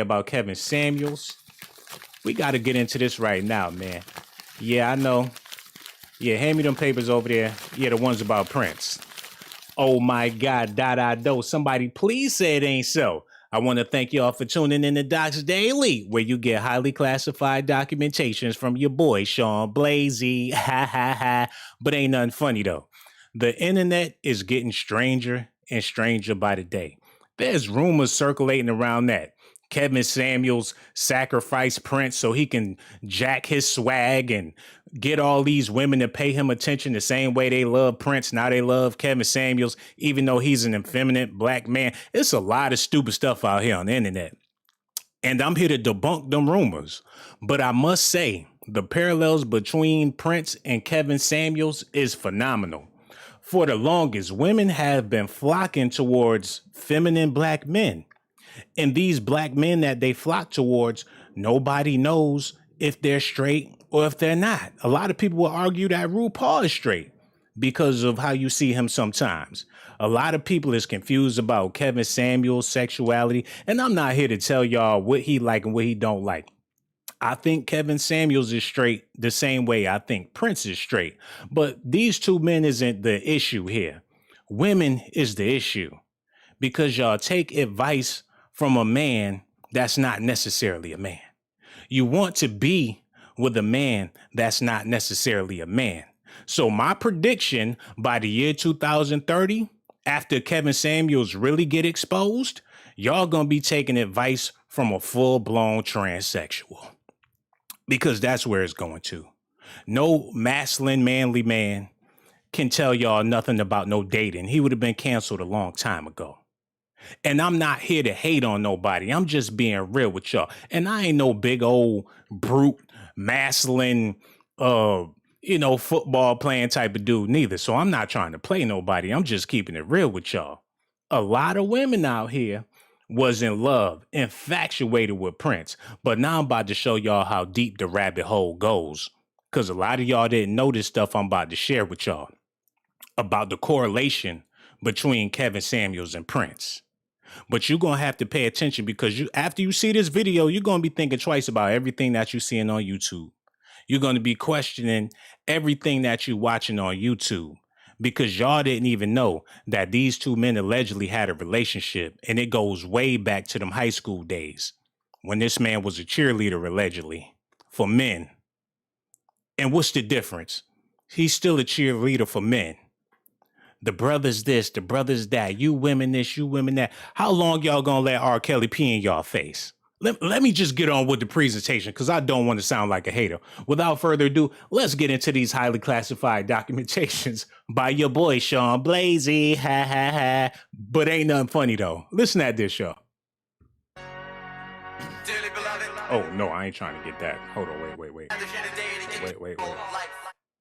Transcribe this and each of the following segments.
about Kevin Samuels. We got to get into this right now, man. Yeah, I know. Yeah, hand me them papers over there. Yeah, the ones about Prince. Oh my God, do. Somebody please say it ain't so. I want to thank y'all for tuning in to Docz Daily, where you get highly classified documentations from your boy, Sean Blasey. Ha ha ha. But ain't nothing funny though. The internet is getting stranger and stranger by the day. There's rumors circulating around that Kevin Samuels sacrificed Prince so he can jack his swag and get all these women to pay him attention the same way they love Prince. Now they love Kevin Samuels, even though he's an effeminate black man. It's a lot of stupid stuff out here on the internet. And I'm here to debunk them rumors. But I must say, the parallels between Prince and Kevin Samuels is phenomenal. For the longest, women have been flocking towards feminine black men. And these black men that they flock towards, nobody knows if they're straight or if they're not. A lot of people will argue that RuPaul is straight because of how you see him sometimes. A lot of people is confused about Kevin Samuels' sexuality, and I'm not here to tell y'all what he like and what he don't like. I think Kevin Samuels is straight the same way I think Prince is straight. But these two men isn't the issue here. Women is the issue because y'all take advice from a man that's not necessarily a man. You want to be with a man that's not necessarily a man. So my prediction by the year 2030, after Kevin Samuels really get exposed, y'all gonna be taking advice from a full-blown transsexual. Because that's where it's going to. No masculine, manly man can tell y'all nothing about no dating. He would have been canceled a long time ago. And I'm not here to hate on nobody. I'm just being real with y'all. And I ain't no big old brute, masculine, football playing type of dude neither. So I'm not trying to play nobody. I'm just keeping it real with y'all. A lot of women out here was in love, infatuated with Prince. But now I'm about to show y'all how deep the rabbit hole goes. Because a lot of y'all didn't know this stuff I'm about to share with y'all about the correlation between Kevin Samuels and Prince. But you're going to have to pay attention because after you see this video, you're going to be thinking twice about everything that you're seeing on YouTube. You're going to be questioning everything that you're watching on YouTube because y'all didn't even know that these two men allegedly had a relationship. And it goes way back to them high school days when this man was a cheerleader, allegedly, for men. And what's the difference? He's still a cheerleader for men. The brothers this, the brothers that, you women this, you women that. How long y'all gonna let R. Kelly pee in y'all face? Let me just get on with the presentation because I don't want to sound like a hater. Without further ado, let's get into these highly classified documentations by your boy, Sean Blasey. Ha, ha, ha. But ain't nothing funny, though. Listen at this, y'all. Oh, no, I ain't trying to get that. Hold on, wait. Wait.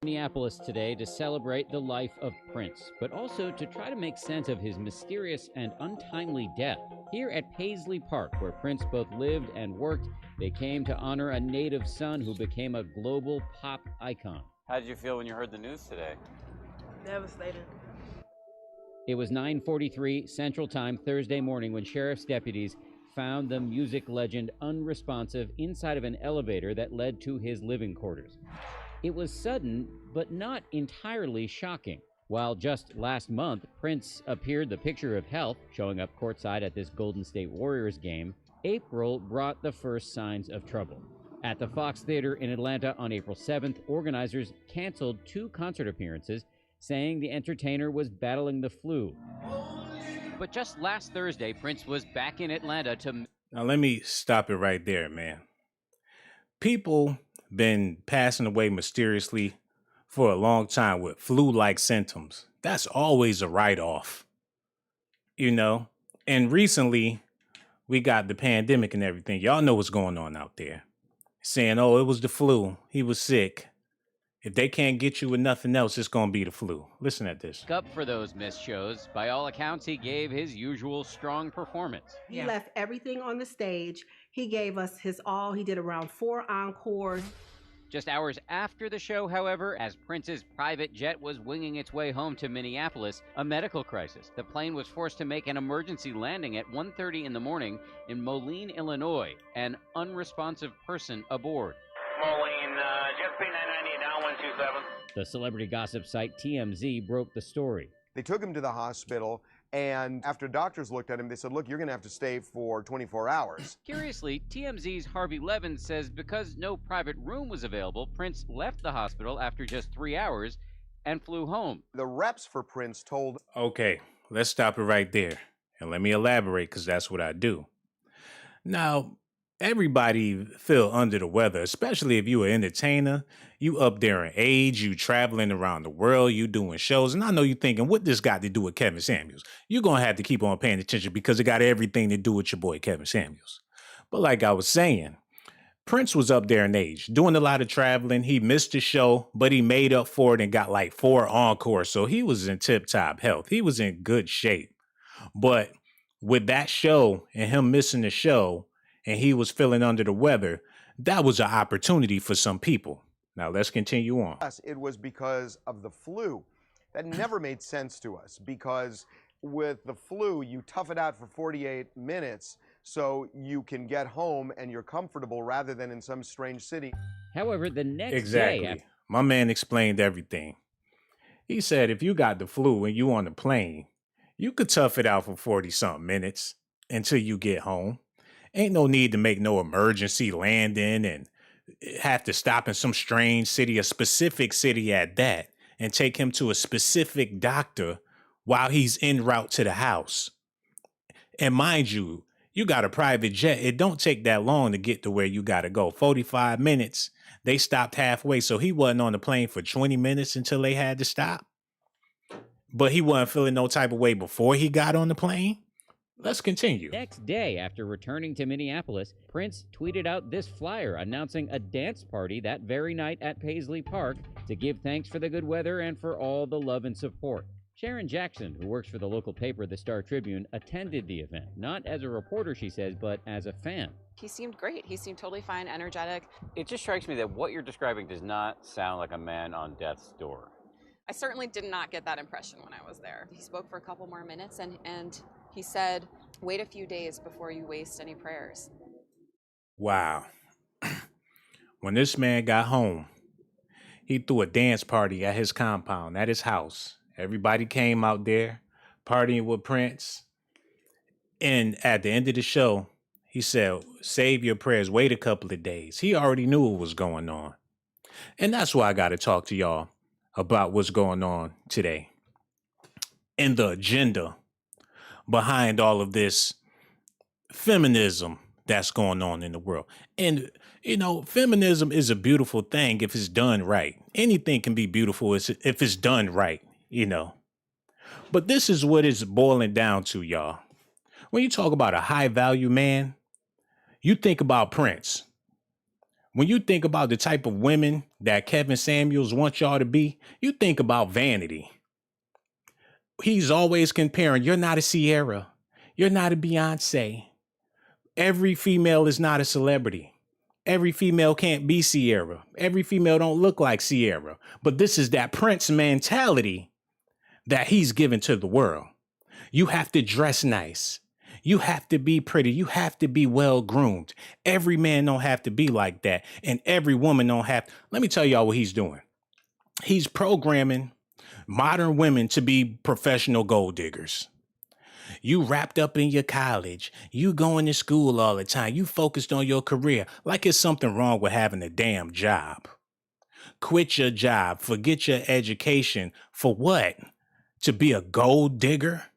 Minneapolis today to celebrate the life of Prince, but also to try to make sense of his mysterious and untimely death. Here at Paisley Park, where Prince both lived and worked, they came to honor a native son who became a global pop icon. How did you feel when you heard the news today? Devastated. It was 9:43 Central Time Thursday morning when sheriff's deputies found the music legend unresponsive inside of an elevator that led to his living quarters. It was sudden, but not entirely shocking. While just last month, Prince appeared the picture of health, showing up courtside at this Golden State Warriors game, April brought the first signs of trouble. At the Fox Theater in Atlanta on April 7th, organizers canceled 2 concert appearances, saying the entertainer was battling the flu. But just last Thursday, Prince was back in Atlanta to... Now let me stop it right there, man. People been passing away mysteriously for a long time with flu-like symptoms. That's always a write-off, And recently, we got the pandemic and everything. Y'all know what's going on out there. Saying, oh, it was the flu. He was sick. If they can't get you with nothing else, it's going to be the flu. Listen at this. Up for those missed shows. By all accounts, he gave his usual strong performance. He left everything on the stage. He gave us his all. He did around 4 encores. Just hours after the show, however, as Prince's private jet was winging its way home to Minneapolis, a medical crisis. The plane was forced to make an emergency landing at 1:30 in the morning in Moline, Illinois. An unresponsive person aboard. Moline, jet speed 998 down 127. The celebrity gossip site TMZ broke the story. They took him to the hospital, and after doctors looked at him, they said, look, you're going to have to stay for 24 hours. Curiously, TMZ's Harvey Levin says because no private room was available, Prince left the hospital after just 3 hours and flew home. The reps for Prince told... Okay, let's stop it right there. And let me elaborate, because that's what I do. Now, everybody feel under the weather, especially if you an entertainer. You up there in age, you traveling around the world, you doing shows. And I know you thinking, what this got to do with Kevin Samuels? You're going to have to keep on paying attention because it got everything to do with your boy Kevin Samuels. But like I was saying, Prince was up there in age, doing a lot of traveling. He missed the show, but he made up for it and got like 4 encores. So he was in tip-top health. He was in good shape. But with that show and him missing the show, and he was feeling under the weather, that was an opportunity for some people. Now, let's continue on. Us, it was because of the flu. That never made sense to us, because with the flu, you tough it out for 48 minutes so you can get home and you're comfortable rather than in some strange city. However, the next Exactly. day... My man explained everything. He said if you got the flu and you on the plane, you could tough it out for 40-something minutes until you get home. Ain't no need to make no emergency landing and have to stop in some strange city, a specific city at that, and take him to a specific doctor while he's en route to the house. And mind you, you got a private jet. It don't take that long to get to where you got to go. 45 minutes. They stopped halfway, so he wasn't on the plane for 20 minutes until they had to stop. But he wasn't feeling no type of way before he got on the plane. Let's continue. Next day, after returning to Minneapolis, Prince tweeted out this flyer announcing a dance party that very night at Paisley Park to give thanks for the good weather and for all the love and support. Sharon Jackson, who works for the local paper, the Star Tribune, attended the event, not as a reporter, she says, but as a fan. He seemed great. He seemed totally fine, energetic. It just strikes me that what you're describing does not sound like a man on death's door. I certainly did not get that impression when I was there. He spoke for a couple more minutes and he said, wait a few days before you waste any prayers. Wow. When this man got home, he threw a dance party at his compound, at his house. Everybody came out there partying with Prince. And at the end of the show, he said, save your prayers, wait a couple of days. He already knew what was going on. And that's why I got to talk to y'all about what's going on today. And the agenda behind all of this feminism that's going on in the world. And, you know, feminism is a beautiful thing if it's done right. Anything can be beautiful if it's done right, you know. But this is what it's boiling down to, y'all. When you talk about a high value man, you think about Prince. When you think about the type of women that Kevin Samuels wants y'all to be, you think about Vanity. He's always comparing, you're not a Sierra. You're not a Beyonce. Every female is not a celebrity. Every female can't be Sierra. Every female don't look like Sierra. But this is that Prince mentality that he's given to the world. You have to dress nice. You have to be pretty. You have to be well groomed. Every man don't have to be like that. And every woman don't have. Let me tell y'all what he's doing. He's programming modern women to be professional gold diggers. You wrapped up in your college. You going to school all the time. You focused on your career like it's something wrong with having a damn job. Quit your job. Forget your education. For what? To be a gold digger?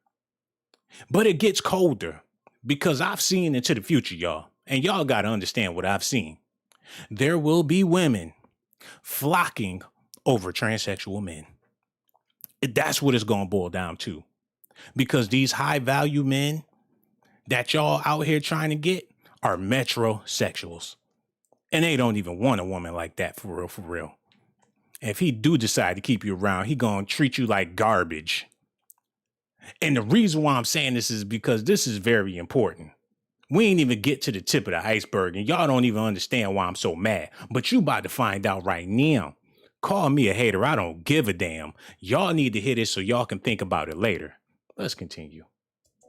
But it gets colder because I've seen into the future, y'all. And y'all got to understand what I've seen. There will be women flocking over transsexual men. That's what it's going to boil down to. Because these high value men that y'all out here trying to get are metrosexuals. And they don't even want a woman like that for real, for real. And if he do decide to keep you around, he going to treat you like garbage. And the reason why I'm saying this is because this is very important. We ain't even get to the tip of the iceberg, and y'all don't even understand why I'm so mad. But you about to find out right now. Call me a hater. I don't give a damn. Y'all need to hear this so y'all can think about it later. Let's continue.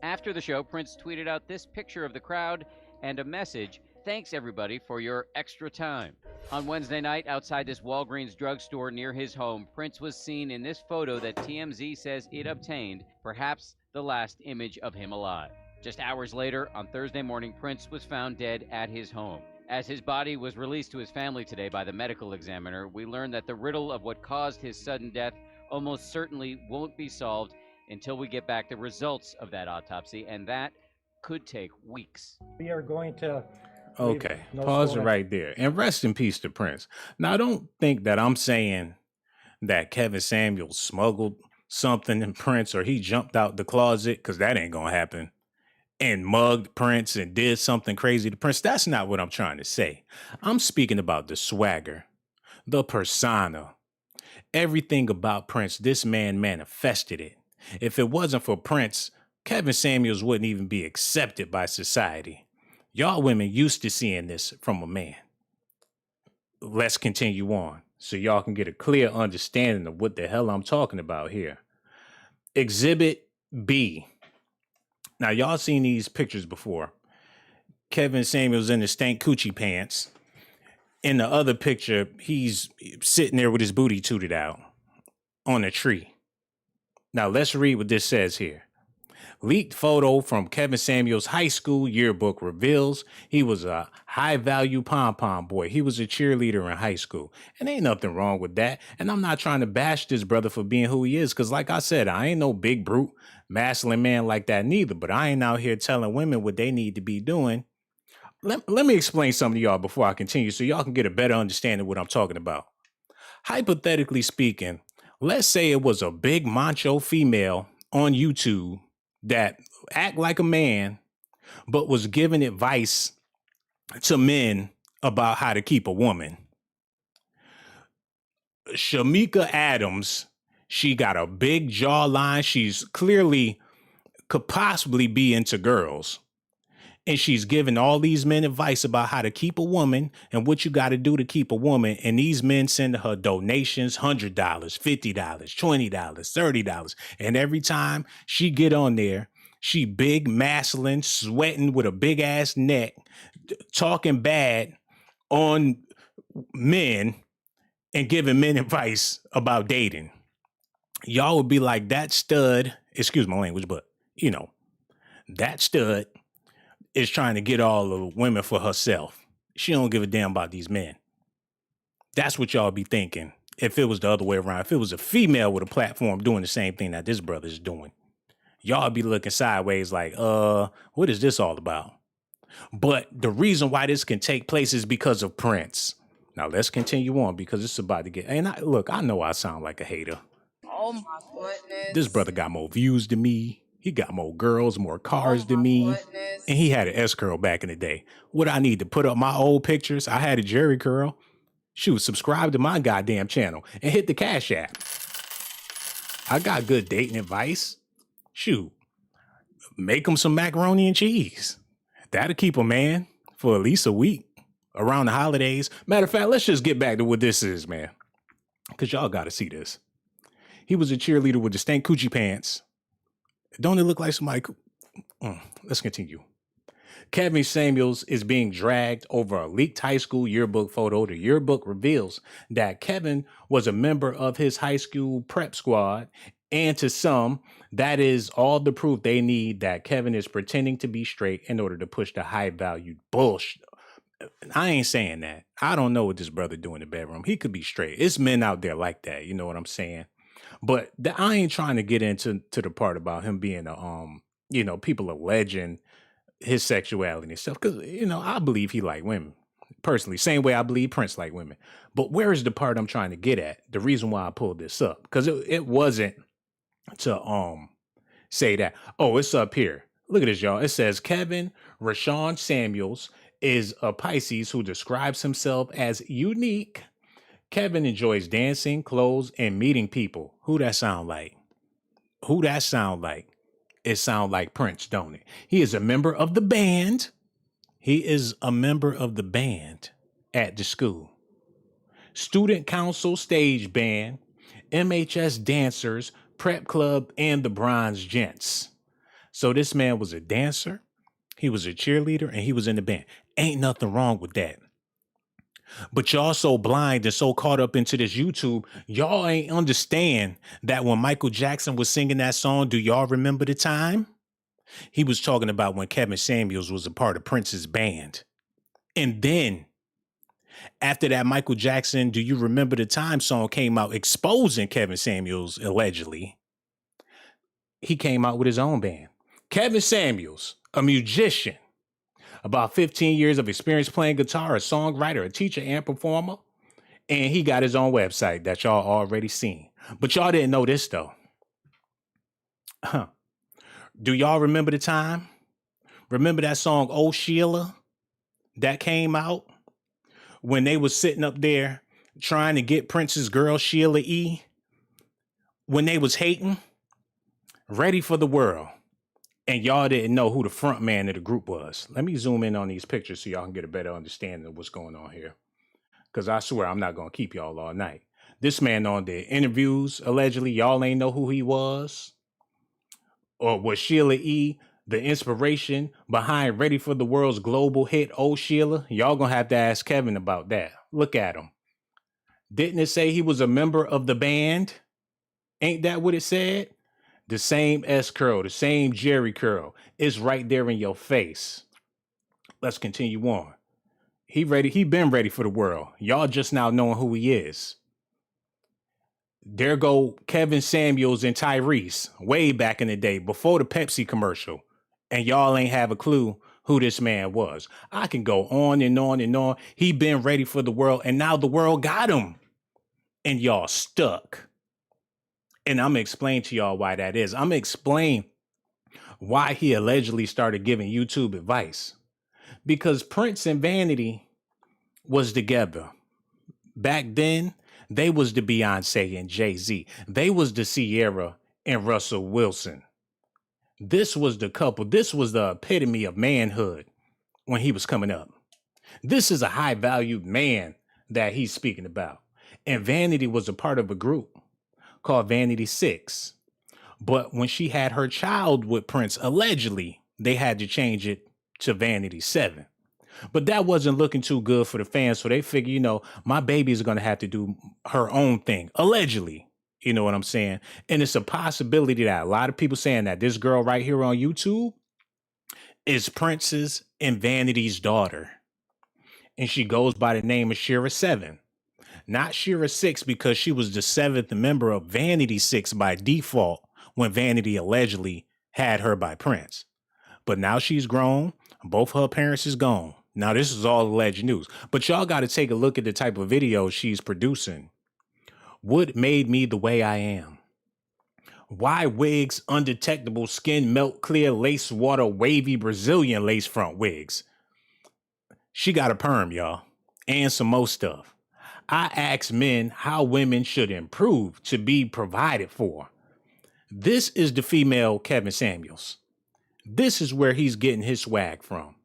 After the show, Prince tweeted out this picture of the crowd and a message. Thanks, everybody, for your extra time. On Wednesday night, outside this Walgreens drugstore near his home, Prince was seen in this photo that TMZ says it obtained, perhaps the last image of him alive. Just hours later, on Thursday morning, Prince was found dead at his home. As his body was released to his family today by the medical examiner, we learned that the riddle of what caused his sudden death almost certainly won't be solved until we get back the results of that autopsy, and that could take weeks. We are going to... Okay, pause it right there. And rest in peace to Prince. Now, don't think that I'm saying that Kevin Samuels smuggled something in Prince or he jumped out the closet, because that ain't going to happen, and mugged Prince and did something crazy to Prince. That's not what I'm trying to say. I'm speaking about the swagger, the persona, everything about Prince. This man manifested it. If it wasn't for Prince, Kevin Samuels wouldn't even be accepted by society. Y'all women used to seeing this from a man. Let's continue on so y'all can get a clear understanding of what the hell I'm talking about here. Exhibit B. Now, y'all seen these pictures before. Kevin Samuels in the stank coochie pants. In the other picture, he's sitting there with his booty tooted out on a tree. Now, let's read what this says here. Leaked photo from Kevin Samuels' high school yearbook reveals he was a high-value pom-pom boy. He was a cheerleader in high school. And ain't nothing wrong with that. And I'm not trying to bash this brother for being who he is, because like I said, I ain't no big brute, masculine man like that neither. But I ain't out here telling women what they need to be doing. Let me explain something to y'all before I continue so y'all can get a better understanding of what I'm talking about. Hypothetically speaking, let's say it was a big macho female on YouTube that act like a man, but was giving advice to men about how to keep a woman. Shamika Adams, she got a big jawline. She's clearly could possibly be into girls. And she's giving all these men advice about how to keep a woman and what you got to do to keep a woman. And these men send her donations, $100, $50, $20, $30. And every time she get on there, she big, masculine, sweating with a big ass neck, talking bad on men and giving men advice about dating. Y'all would be like, that stud, excuse my language, but you know, that stud is trying to get all the women for herself. She don't give a damn about these men. That's what y'all be thinking if it was the other way around. If it was a female with a platform doing the same thing that this brother's doing, y'all be looking sideways like, what is this all about? But the reason why this can take place is because of Prince. Now let's continue on because it's about to get, and I know I sound like a hater. Oh my goodness. This brother got more views than me. He got more girls, more cars than me. And he had an S curl back in the day. What I need to put up my old pictures? I had a Jerry curl. Shoot, subscribe to my goddamn channel and hit the Cash App. I got good dating advice. Shoot, make them some macaroni and cheese. That'll keep a man for at least a week around the holidays. Matter of fact, let's just get back to what this is, man. Because y'all got to see this. He was a cheerleader with the stank coochie pants. Don't it look like somebody? Let's continue. Kevin Samuels is being dragged over a leaked high school yearbook photo. The yearbook reveals that Kevin was a member of his high school prep squad. And to some, that is all the proof they need that Kevin is pretending to be straight in order to push the high-valued bullshit. I ain't saying that. I don't know what this brother do in the bedroom. He could be straight. It's men out there like that. You know what I'm saying? But I ain't trying to get into the part about him being people alleging his sexuality and stuff. Because, I believe he like women. Personally, same way I believe Prince like women. But where is the part I'm trying to get at? The reason why I pulled this up. Because it wasn't to say that, it's up here. Look at this, y'all. It says Kevin Rashawn Samuels is a Pisces who describes himself as unique. Kevin enjoys dancing, clothes, and meeting people. Who that sound like? It sound like Prince, don't it? He is a member of the band He is a member of the band at the school. Student council, stage band, MHS dancers, prep club, and the Bronze Gents. So this man was a dancer, he was a cheerleader, and he was in the band. Ain't nothing wrong with that. But y'all so blind and so caught up into this YouTube, y'all ain't understand that when Michael Jackson was singing that song, do y'all remember the time? He was talking about when Kevin Samuels was a part of Prince's band. And then after that Michael Jackson, Do You Remember the Time song came out exposing Kevin Samuels, allegedly, he came out with his own band. Kevin Samuels, a musician, about 15 years of experience playing guitar, a songwriter, a teacher, and performer. And he got his own website that y'all already seen. But y'all didn't know this, though. Do y'all remember the time? Remember that song, Oh Sheila, that came out when they was sitting up there trying to get Prince's girl, Sheila E., when they was hating? Ready for the World. And y'all didn't know who the front man of the group was. Let me zoom in on these pictures so y'all can get a better understanding of what's going on here. Because I swear I'm not going to keep y'all all night. This man on the interviews, allegedly, y'all ain't know who he was. Or was Sheila E. the inspiration behind Ready for the World's global hit, Oh Sheila? Y'all going to have to ask Kevin about that. Look at him. Didn't it say he was a member of the band? Ain't that what it said? The same S curl, the same Jerry curl. It's right there in your face. Let's continue on. He been ready for the world. Y'all just now knowing who he is. There go Kevin Samuels and Tyrese way back in the day before the Pepsi commercial. And y'all ain't have a clue who this man was. I can go on and on and on. He been ready for the world and now the world got him. And y'all stuck. And I'm going to explain to y'all why that is. I'm going to explain why he allegedly started giving YouTube advice. Because Prince and Vanity was together. Back then, they was the Beyonce and Jay-Z. They was the Sierra and Russell Wilson. This was the couple. This was the epitome of manhood when he was coming up. This is a high-valued man that he's speaking about. And Vanity was a part of a group called Vanity 6. But when she had her child with Prince, allegedly, they had to change it to Vanity 7. But that wasn't looking too good for the fans. So they figure, my baby is going to have to do her own thing, allegedly. You know what I'm saying? And it's a possibility that a lot of people saying that this girl right here on YouTube is Prince's and Vanity's daughter. And she goes by the name of Shira 7. Not Shira 6 because she was the 7th member of Vanity 6 by default when Vanity allegedly had her by Prince. But now she's grown. Both her parents is gone. Now this is all alleged news. But y'all got to take a look at the type of videos she's producing. What made me the way I am? Why wigs, undetectable skin, melt clear, lace water, wavy Brazilian lace front wigs? She got a perm, y'all. And some more stuff. I ask men how women should improve to be provided for. This is the female Kevin Samuels. This is where he's getting his swag from.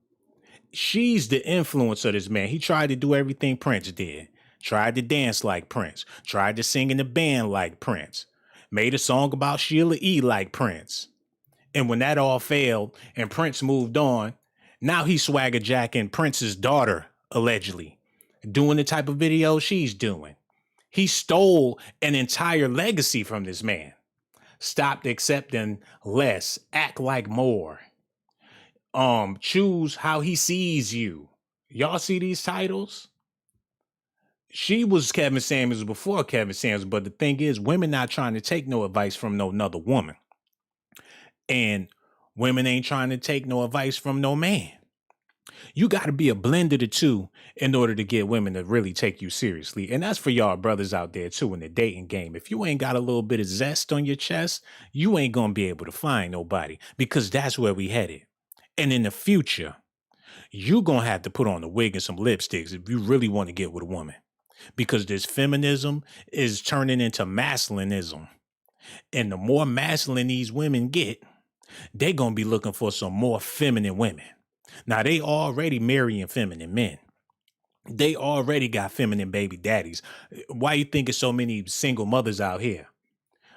She's the influence of this man. He tried to do everything Prince did. Tried to dance like Prince. Tried to sing in the band like Prince. Made a song about Sheila E. like Prince. And when that all failed and Prince moved on, now he's swagger jacking Prince's daughter, allegedly. Doing the type of videos she's doing. He stole an entire legacy from this man. Stopped accepting less, act like more. Choose how he sees you. Y'all see these titles? She was Kevin Samuels before Kevin Samuels, but the thing is, women not trying to take no advice from no another woman. And women ain't trying to take no advice from no man. You got to be a blend of the two in order to get women to really take you seriously. And that's for y'all brothers out there too in the dating game. If you ain't got a little bit of zest on your chest, you ain't going to be able to find nobody because that's where we headed. And in the future, you going to have to put on a wig and some lipsticks if you really want to get with a woman. Because this feminism is turning into masculinism. And the more masculine these women get, they're going to be looking for some more feminine women. Now, they already marrying feminine men. They already got feminine baby daddies. Why you think there's so many single mothers out here?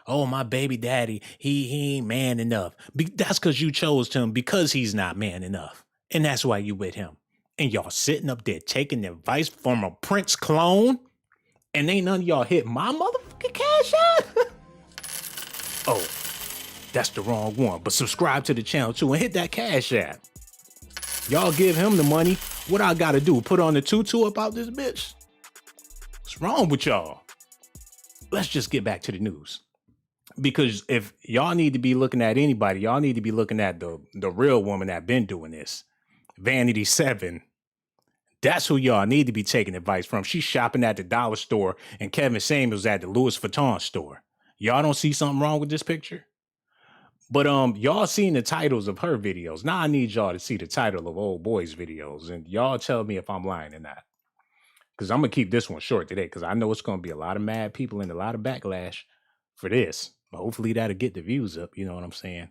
Oh, my baby daddy, he ain't man enough. That's because you chose him because he's not man enough. And that's why you with him. And y'all sitting up there taking advice from a Prince clone? And ain't none of y'all hit my motherfucking cash out? Oh, that's the wrong one. But subscribe to the channel too and hit that cash app. Y'all give him the money. What I gotta do? Put on the tutu about this bitch? What's wrong with y'all? Let's just get back to the news. Because if y'all need to be looking at anybody, y'all need to be looking at the real woman that been doing this. Vanity 7. That's who y'all need to be taking advice from. She's shopping at the dollar store and Kevin Samuels at the Louis Vuitton store. Y'all don't see something wrong with this picture? But y'all seen the titles of her videos. Now I need y'all to see the title of old boy's videos. And y'all tell me if I'm lying or not. Because I'm going to keep this one short today. Because I know it's going to be a lot of mad people and a lot of backlash for this. But hopefully that'll get the views up. You know what I'm saying?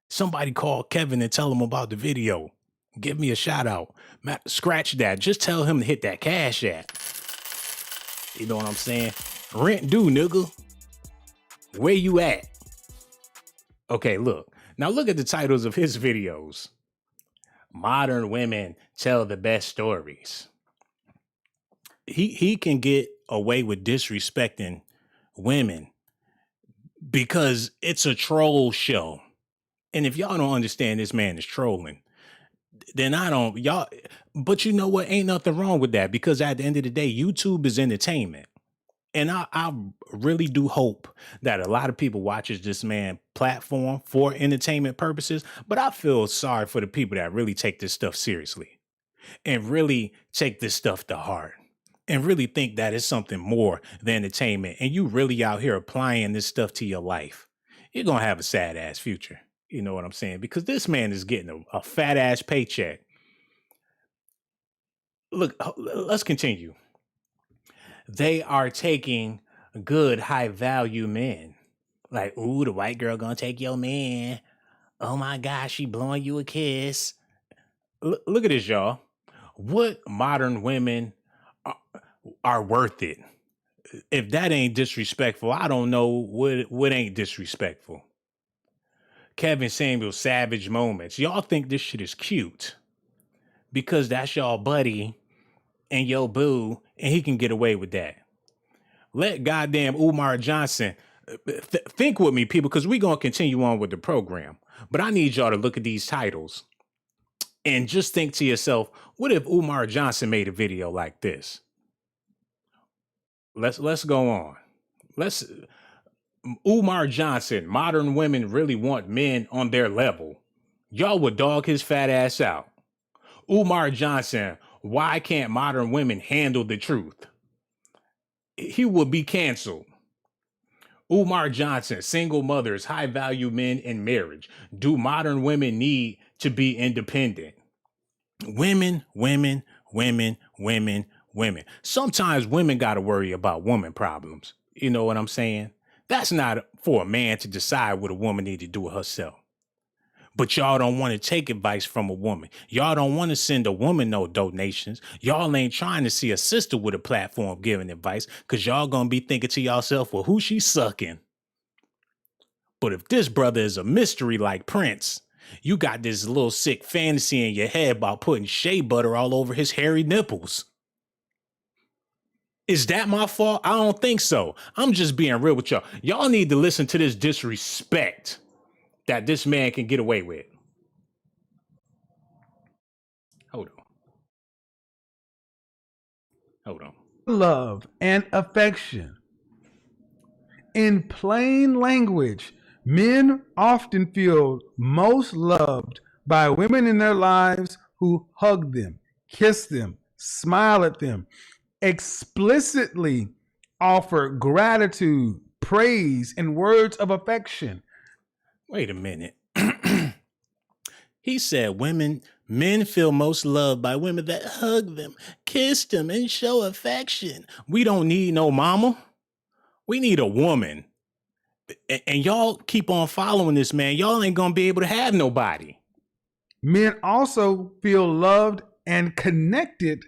Somebody call Kevin and tell him about the video. Give me a shout out. Scratch that. Just tell him to hit that cash app. You know what I'm saying? Rent due, nigga. Where you at? Okay, look. Now look at the titles of his videos. Modern women tell the best stories. He can get away with disrespecting women because it's a troll show. And if y'all don't understand this man is trolling, then but you know what? Ain't nothing wrong with that because at the end of the day, YouTube is entertainment. And I really do hope that a lot of people watches this man platform for entertainment purposes. But I feel sorry for the people that really take this stuff seriously and really take this stuff to heart and really think that it's something more than entertainment. And you really out here applying this stuff to your life. You're going to have a sad ass future. You know what I'm saying? Because this man is getting a fat ass paycheck. Look, let's continue. They are taking good, high value men. Like, ooh, the white girl gonna take your man. Oh my gosh, she blowing you a kiss. Look at this, y'all. What modern women are worth it? If that ain't disrespectful, I don't know what ain't disrespectful. Kevin Samuels savage moments. Y'all think this shit is cute because that's y'all buddy and your boo, and he can get away with that. Let goddamn Umar Johnson think with me, people, because we're going to continue on with the program. But I need y'all to look at these titles and just think to yourself, what if Umar Johnson made a video like this? Let's go on. Umar Johnson, modern women really want men on their level. Y'all would dog his fat ass out. Umar Johnson, why can't modern women handle the truth? He would be canceled. Umar Johnson, single mothers, high value men in marriage. Do modern women need to be independent? Women. Sometimes women got to worry about woman problems. You know what I'm saying? That's not for a man to decide what a woman need to do herself. But y'all don't want to take advice from a woman. Y'all don't want to send a woman no donations. Y'all ain't trying to see a sister with a platform giving advice because y'all going to be thinking to yourself, well, who she sucking? But if this brother is a mystery like Prince, you got this little sick fantasy in your head about putting shea butter all over his hairy nipples. Is that my fault? I don't think so. I'm just being real with y'all. Y'all need to listen to this disrespect that this man can get away with. Hold on. Love and affection. In plain language, men often feel most loved by women in their lives who hug them, kiss them, smile at them, explicitly offer gratitude, praise, and words of affection. Wait a minute. He said men feel most loved by women that hug them, kiss them, and show affection. We don't need no mama. We need a woman. And y'all keep on following this man. Y'all ain't gonna be able to have nobody. Men also feel loved and connected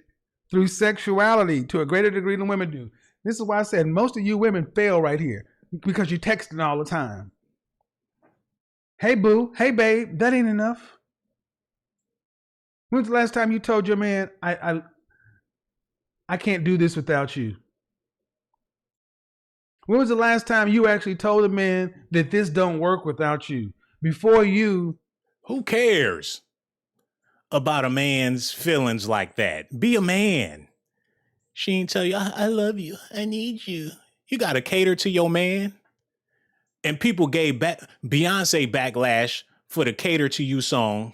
through sexuality to a greater degree than women do. This is why I said most of you women fail right here because you're texting all the time. Hey, boo. Hey, babe. That ain't enough. When's the last time you told your man, I can't do this without you? When was the last time you actually told a man that this don't work without you? Before you... Who cares about a man's feelings like that? Be a man. She ain't tell you, I love you. I need you. You got to cater to your man. And people gave Beyonce backlash for the Cater to You song.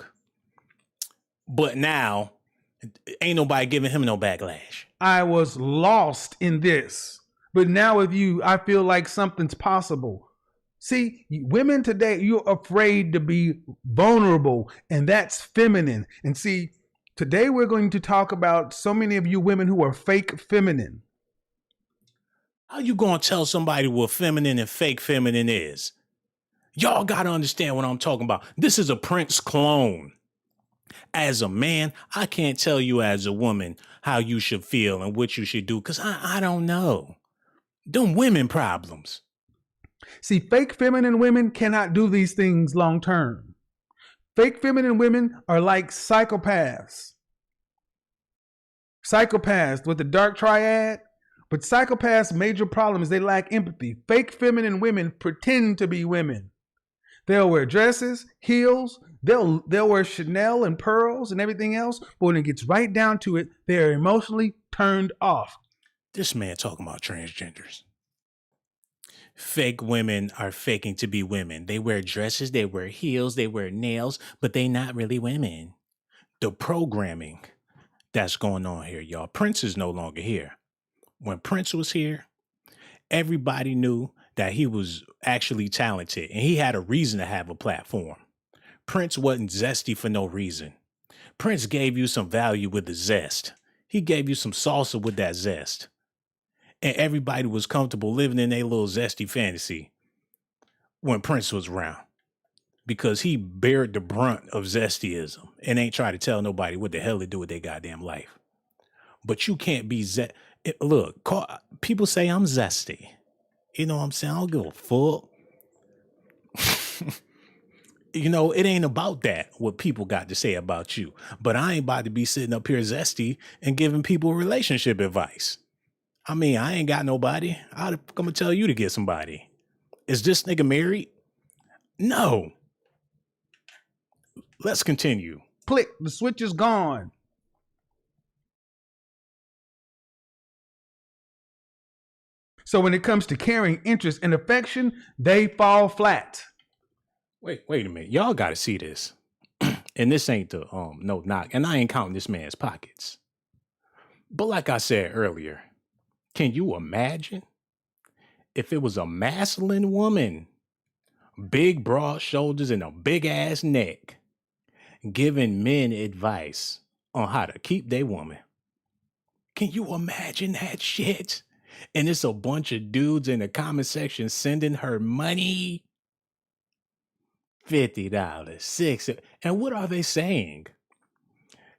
But now, ain't nobody giving him no backlash. I was lost in this. But now with you, I feel like something's possible. See, women today, you're afraid to be vulnerable, and that's feminine. And see, today we're going to talk about so many of you women who are fake feminine. How you gonna tell somebody what feminine and fake feminine is? Y'all gotta understand what I'm talking about. This is a Prince clone. As a man, I can't tell you as a woman how you should feel and what you should do, because I don't know. Them women problems. See, fake feminine women cannot do these things long term. Fake feminine women are like psychopaths. Psychopaths with the dark triad. But psychopaths' major problem is they lack empathy. Fake feminine women pretend to be women. They'll wear dresses, heels, they'll wear Chanel and pearls and everything else. But when it gets right down to it, they are emotionally turned off. This man talking about transgenders. Fake women are faking to be women. They wear dresses, they wear heels, they wear nails, but they not really women. The programming that's going on here, y'all. Prince is no longer here. When Prince was here, everybody knew that he was actually talented and he had a reason to have a platform. Prince wasn't zesty for no reason. Prince gave you some value with the zest. He gave you some salsa with that zest. And everybody was comfortable living in their little zesty fantasy when Prince was around. Because he bared the brunt of zestyism and ain't try to tell nobody what the hell to do with their goddamn life. But you can't be look, people say I'm zesty. You know what I'm saying? I don't give a fuck. You know, it ain't about that, what people got to say about you. But I ain't about to be sitting up here zesty and giving people relationship advice. I mean, I ain't got nobody. I'm going to tell you to get somebody. Is this nigga married? No. Let's continue. Click, the switch is gone. So when it comes to caring, interest, and affection, they fall flat. Wait a minute. Y'all got to see this. And this ain't the no knock. And I ain't counting this man's pockets. But like I said earlier, can you imagine if it was a masculine woman, big broad shoulders and a big ass neck, giving men advice on how to keep their woman? Can you imagine that shit? And it's a bunch of dudes in the comment section sending her money. $50, $60. And what are they saying?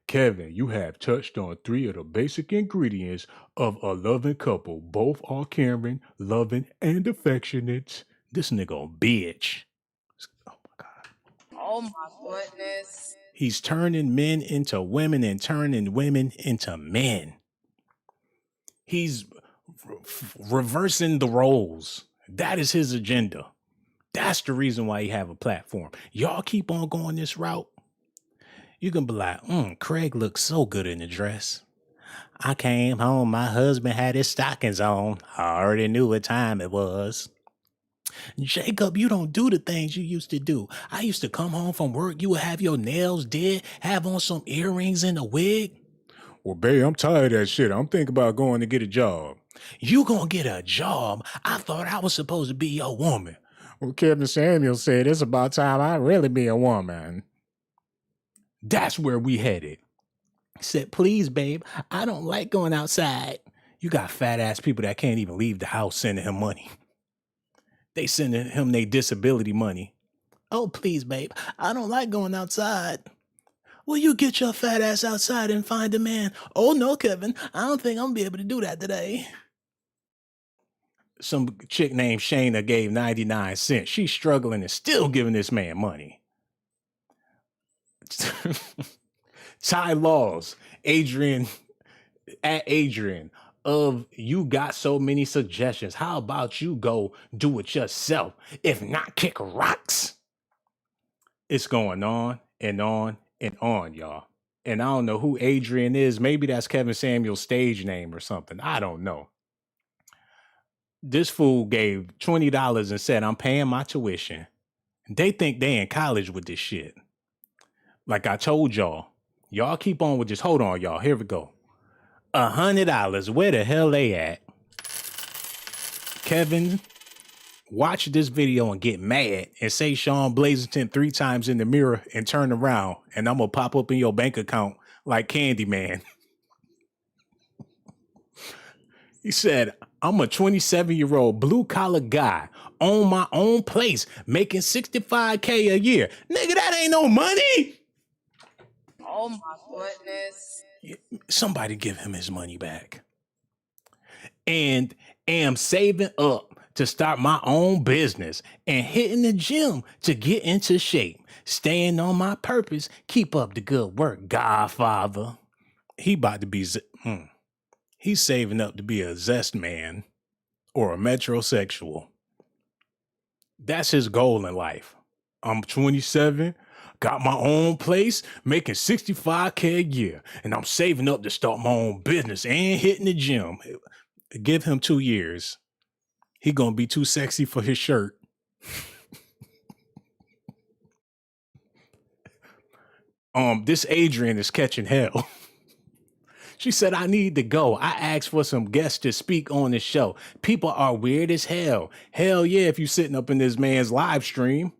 Kevin, you have touched on 3 of the basic ingredients of a loving couple. Both are caring, loving, and affectionate. This nigga a bitch. Oh my God. Oh my goodness. He's turning men into women and turning women into men. He's reversing the roles. That is his agenda. That's the reason why he have a platform. Y'all keep on going this route. You can be like, Craig looks so good in the dress. I came home, my husband had his stockings on. I already knew what time it was. Jacob, you don't do the things you used to do. I used to come home from work, you would have your nails did, have on some earrings and a wig. Well, babe, I'm tired of that shit. I'm thinking about going to get a job. You gonna get a job? I thought I was supposed to be your woman. Well, Kevin Samuel said it's about time I really be a woman. That's where we headed. Said, please, babe, I don't like going outside. You got fat ass people that can't even leave the house sending him money. They sending him their disability money. Oh, please, babe, I don't like going outside. Will you get your fat ass outside and find a man? Oh no, Kevin, I don't think I'm gonna be able to do that today. Some chick named Shayna gave 99 cents. She's struggling and still giving this man money. Ty Laws, Adrian, at Adrian, of you got so many suggestions. How about you go do it yourself? If not, kick rocks. It's going on and on and on, y'all. And I don't know who Adrian is. Maybe that's Kevin Samuel's stage name or something. I don't know. This fool gave $20 and said, I'm paying my tuition. They think they in college with this shit. Like I told y'all, y'all keep on with this. Hold on, y'all. Here we go. $100. Where the hell they at? Kevin, watch this video and get mad and say Sean Blazington 3 times in the mirror and turn around, and I'm gonna pop up in your bank account like Candyman. He said, I'm a 27-year-old blue-collar guy, own my own place, making $65K a year. Nigga, that ain't no money. Oh my goodness. Somebody give him his money back. And am saving up to start my own business and hitting the gym to get into shape. Staying on my purpose. Keep up the good work, Godfather. He about to be... He's saving up to be a zest man or a metrosexual. That's his goal in life. I'm 27, got my own place, making $65K a year, and I'm saving up to start my own business and hitting the gym. Give him 2 years. He gonna be too sexy for his shirt. This Adrian is catching hell. She said, I need to go. I asked for some guests to speak on the show. People are weird as hell. Hell yeah, if you sitting up in this man's live stream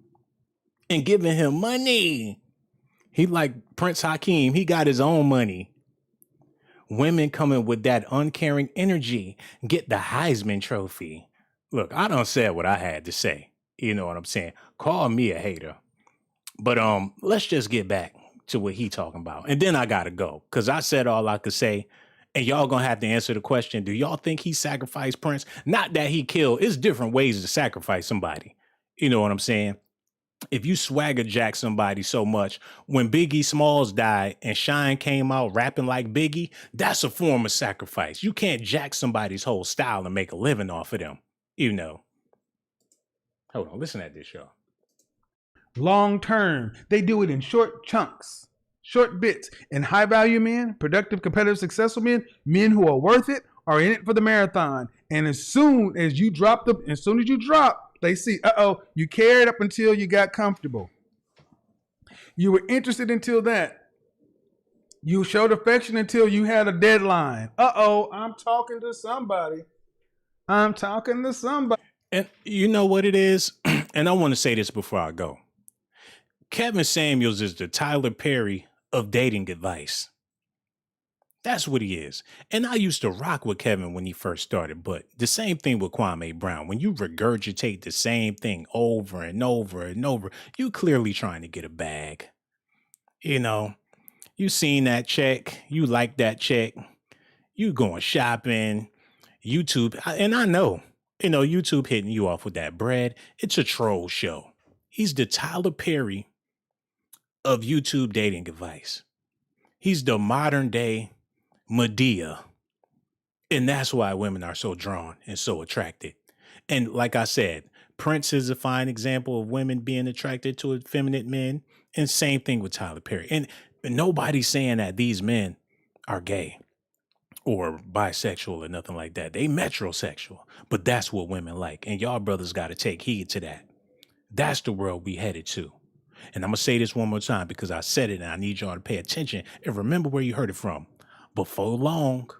and giving him money. He like Prince Hakeem. He got his own money. Women coming with that uncaring energy get the Heisman Trophy. Look, I done said what I had to say. You know what I'm saying? Call me a hater. But let's just get back to what he talking about. And then I gotta go, because I said all I could say, and y'all gonna have to answer the question, do y'all think he sacrificed Prince? Not that he killed. It's different ways to sacrifice somebody. You know what I'm saying? If you swagger jack somebody so much, when Biggie Smalls died and Shine came out rapping like Biggie, that's a form of sacrifice. You can't jack somebody's whole style and make a living off of them. You know. Hold on, listen at this, y'all. Long term, they do it in short chunks, short bits. And high value men, productive, competitive, successful men, men who are worth it, are in it for the marathon. And as soon as you drop, they see, you cared up until you got comfortable. You were interested until that. You showed affection until you had a deadline. I'm talking to somebody. And you know what it is? And I want to say this before I go. Kevin Samuels is the Tyler Perry of dating advice. That's what he is. And I used to rock with Kevin when he first started, but the same thing with Kwame Brown. When you regurgitate the same thing over and over and over, you clearly trying to get a bag. You know, you seen that check, you like that check, you going shopping, YouTube, and I know, YouTube hitting you off with that bread. It's a troll show. He's the Tyler Perry of YouTube dating advice. He's the modern day Medea. And that's why women are so drawn and so attracted. And like I said, Prince is a fine example of women being attracted to effeminate men. And same thing with Tyler Perry. And nobody's saying that these men are gay or bisexual or nothing like that. They metrosexual. But that's what women like. And y'all brothers got to take heed to that. That's the world we headed to. And I'm going to say this one more time because I said it and I need y'all to pay attention and remember where you heard it from. Before long,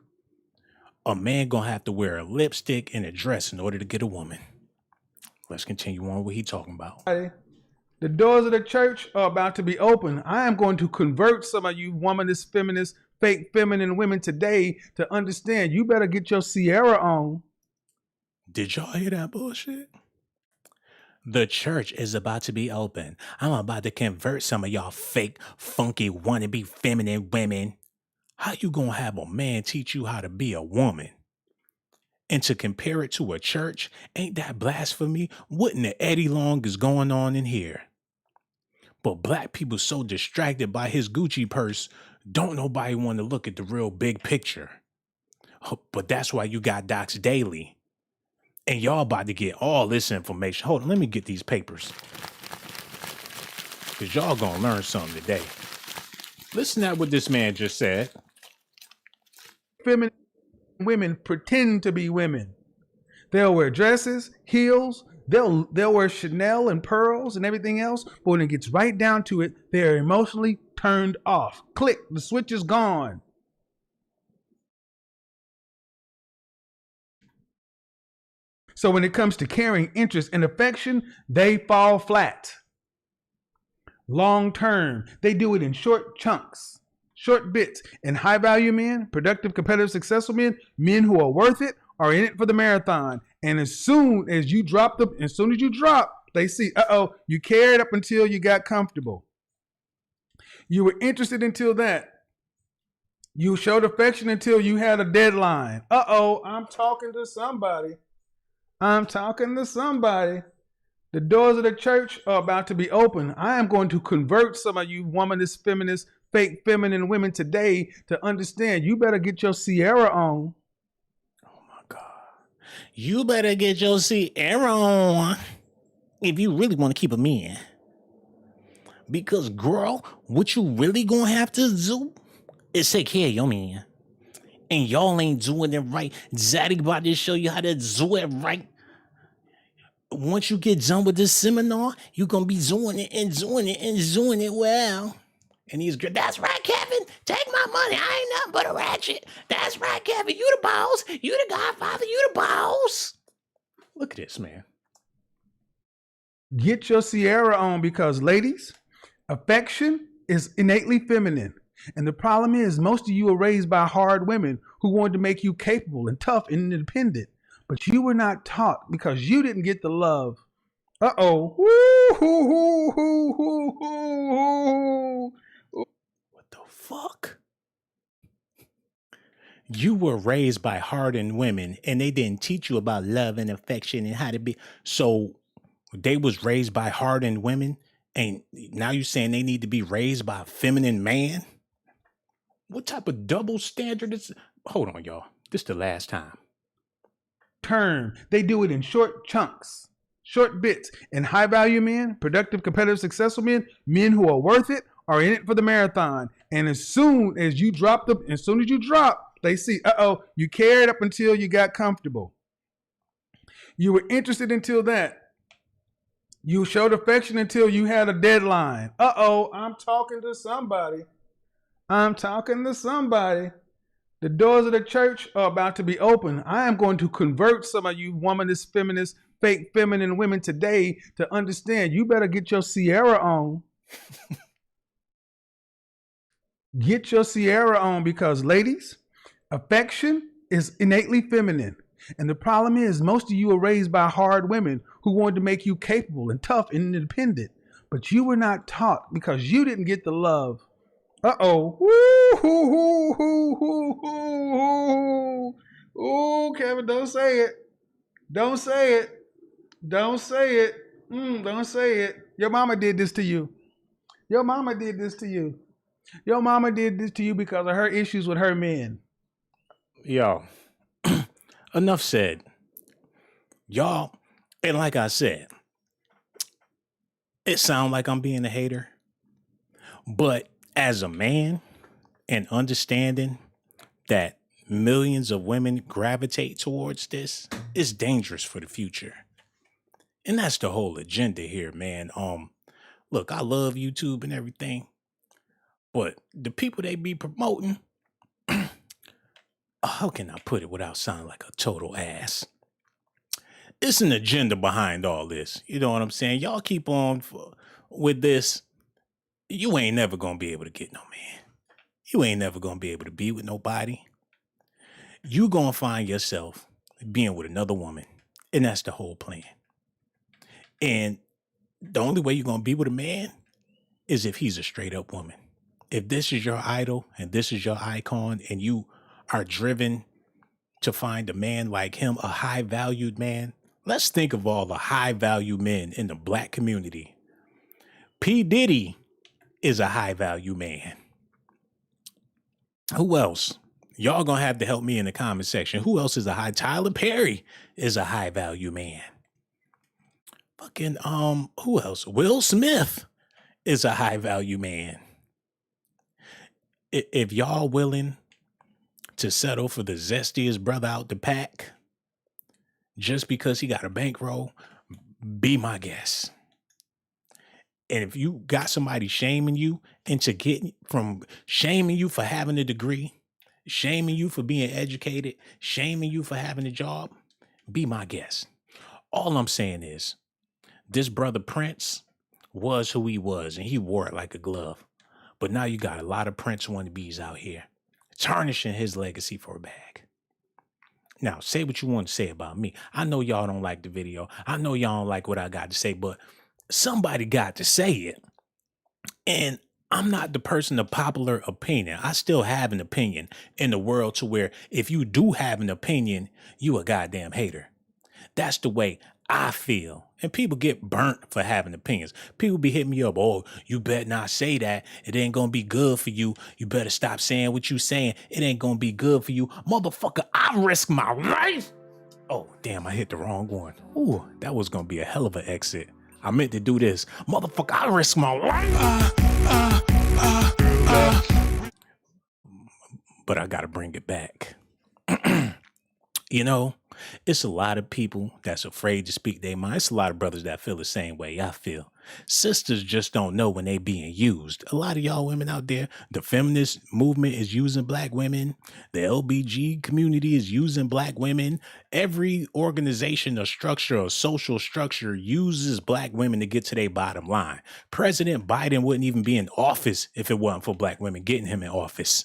a man going to have to wear a lipstick and a dress in order to get a woman. Let's continue on what he talking about. The doors of the church are about to be open. I am going to convert some of you womanist, feminist, fake feminine women today to understand you better get your Sierra on. Did y'all hear that bullshit? The church is about to be open. I'm about to convert some of y'all fake, funky, wannabe feminine women. How you gonna have a man teach you how to be a woman? And to compare it to a church, ain't that blasphemy? What in the Eddie Long is going on in here? But black people so distracted by his Gucci purse, don't nobody want to look at the real big picture. But that's why you got Docz Daily. And y'all about to get all this information. Hold on, let me get these papers. Because y'all gonna learn something today. Listen to what this man just said. Feminine women pretend to be women. They'll wear dresses, heels, they'll wear Chanel and pearls and everything else, but when it gets right down to it, they are emotionally turned off. Click, the switch is gone. So when it comes to caring, interest, and affection, they fall flat. Long term, they do it in short chunks, short bits. And high value men, productive, competitive, successful men, men who are worth it, are in it for the marathon. And as soon as you drop, they see, you cared up until you got comfortable. You were interested until that. You showed affection until you had a deadline. I'm talking to somebody. The doors of the church are about to be open. I am going to convert some of you womanist, feminist, fake feminine women today to understand you better get your Sierra on. Oh my God. You better get your Sierra on if you really want to keep a man. Because, girl, what you really gonna have to do is take care of your man. And y'all ain't doing it right. Zaddy about to show you how to do it right. Once you get done with this seminar, you're going to be doing it well. And he's good. That's right, Kevin. Take my money. I ain't nothing but a ratchet. That's right, Kevin. You the boss. You the godfather. You the boss. Look at this, man. Get your Sierra on because, ladies, affection is innately feminine. And the problem is most of you are raised by hard women who wanted to make you capable and tough and independent. But you were not taught because you didn't get the love. What the fuck? You were raised by hardened women and they didn't teach you about love and affection and how to be. So they was raised by hardened women and now you're saying they need to be raised by a feminine man? What type of double standard is? Hold on, y'all. This is the last time. Term. They do it in short chunks, short bits. And high value men, productive, competitive, successful men, men who are worth it, are in it for the marathon. And as soon as you drop, they see, you cared up until you got comfortable. You were interested until that. You showed affection until you had a deadline. I'm talking to somebody. The doors of the church are about to be open. I am going to convert some of you womanist, feminist, fake feminine women today to understand you better get your Sierra on. Get your Sierra on because, ladies, affection is innately feminine. And the problem is most of you are raised by hard women who wanted to make you capable and tough and independent. But you were not taught because you didn't get the love. Kevin, don't say it. Don't say it. Don't say it. Don't say it. Your mama did this to you. Your mama did this to you. Your mama did this to you because of her issues with her men. Yo, enough said. Y'all, and like I said, it sounds like I'm being a hater, but as a man and understanding that millions of women gravitate towards this, it's dangerous for the future. And that's the whole agenda here, man. Look, I love YouTube and everything, but the people they be promoting, how can I put it without sounding like a total ass? It's an agenda behind all this. You know what I'm saying? Y'all keep on with this. You ain't never gonna be able to get no man. You ain't never gonna be able to be with nobody. You gonna find yourself being with another woman. And that's the whole plan. And the only way you're going to be with a man is if he's a straight up woman. If this is your idol and this is your icon and you are driven to find a man like him, a high valued man, let's think of all the high value men in the black community. P. Diddy is a high value man. Who else? Y'all gonna have to help me in the comment section. Who else is a high? Tyler Perry is a high value man. Fucking, who else? Will Smith is a high value man. If y'all willing to settle for the zestiest brother out the pack just because he got a bankroll, be my guest. And if you got somebody shaming you into getting from shaming you for having a degree, shaming you for being educated, shaming you for having a job, be my guest. All I'm saying is this brother Prince was who he was and he wore it like a glove. But now you got a lot of Prince wannabes out here tarnishing his legacy for a bag. Now, say what you want to say about me. I know y'all don't like the video. I know y'all don't like what I got to say, but somebody got to say it. And I'm not the person of popular opinion. I still have an opinion in the world to where if you do have an opinion, you a goddamn hater. That's the way I feel. And people get burnt for having opinions. People be hitting me up. Oh, you better not say that. It ain't going to be good for you. You better stop saying what you saying. It ain't going to be good for you. Motherfucker, I risk my life. Oh, damn, I hit the wrong one. Ooh, that was going to be a hell of an exit. I meant to do this. Motherfucker, I risk my life. But I got to bring it back. You know, it's a lot of people that's afraid to speak their mind. It's a lot of brothers that feel the same way I feel. Sisters just don't know when they being used. A lot of y'all women out there, the feminist movement is using black women. The LBG community is using black women. Every organization or structure or social structure uses black women to get to their bottom line. President Biden wouldn't even be in office if it wasn't for black women getting him in office.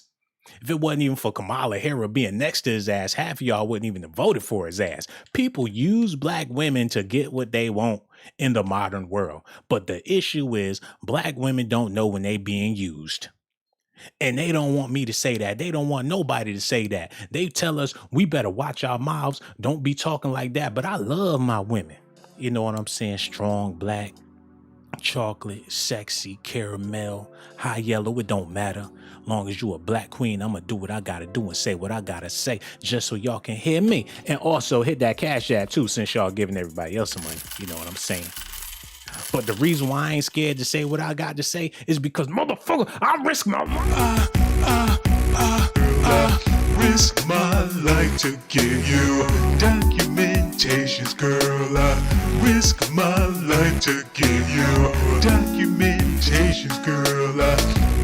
If it wasn't even for Kamala Harris being next to his ass, half of y'all wouldn't even have voted for his ass. People use black women to get what they want in the modern world. But the issue is black women don't know when they being used. And they don't want me to say that. They don't want nobody to say that. They tell us we better watch our mouths. Don't be talking like that. But I love my women. You know what I'm saying? Strong, black, chocolate, sexy, caramel, high yellow. It don't matter. Long as you a black queen, I'm going to do what I got to do and say what I got to say just so y'all can hear me. And also hit that Cash App too, since y'all giving everybody else some money. You know what I'm saying? But the reason why I ain't scared to say what I got to say is because, motherfucker, I risk my life. Risk my life to give you documentations, girl. I risk my life to give you documentations, girl. I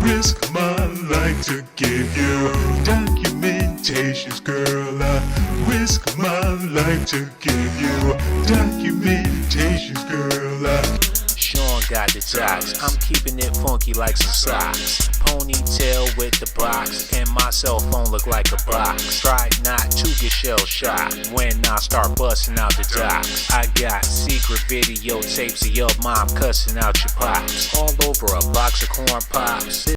risk my life to give you documentations, girl. I risk my life to give you documentations, girl. Sean got the Docz. I'm keeping it funky like some socks. Ponytail with the box, and my cell phone look like a box. Try not to get shell shocked when I start busting out the Docz. I got secret videotapes of your mom cussing out your pops all over a box of corn pops.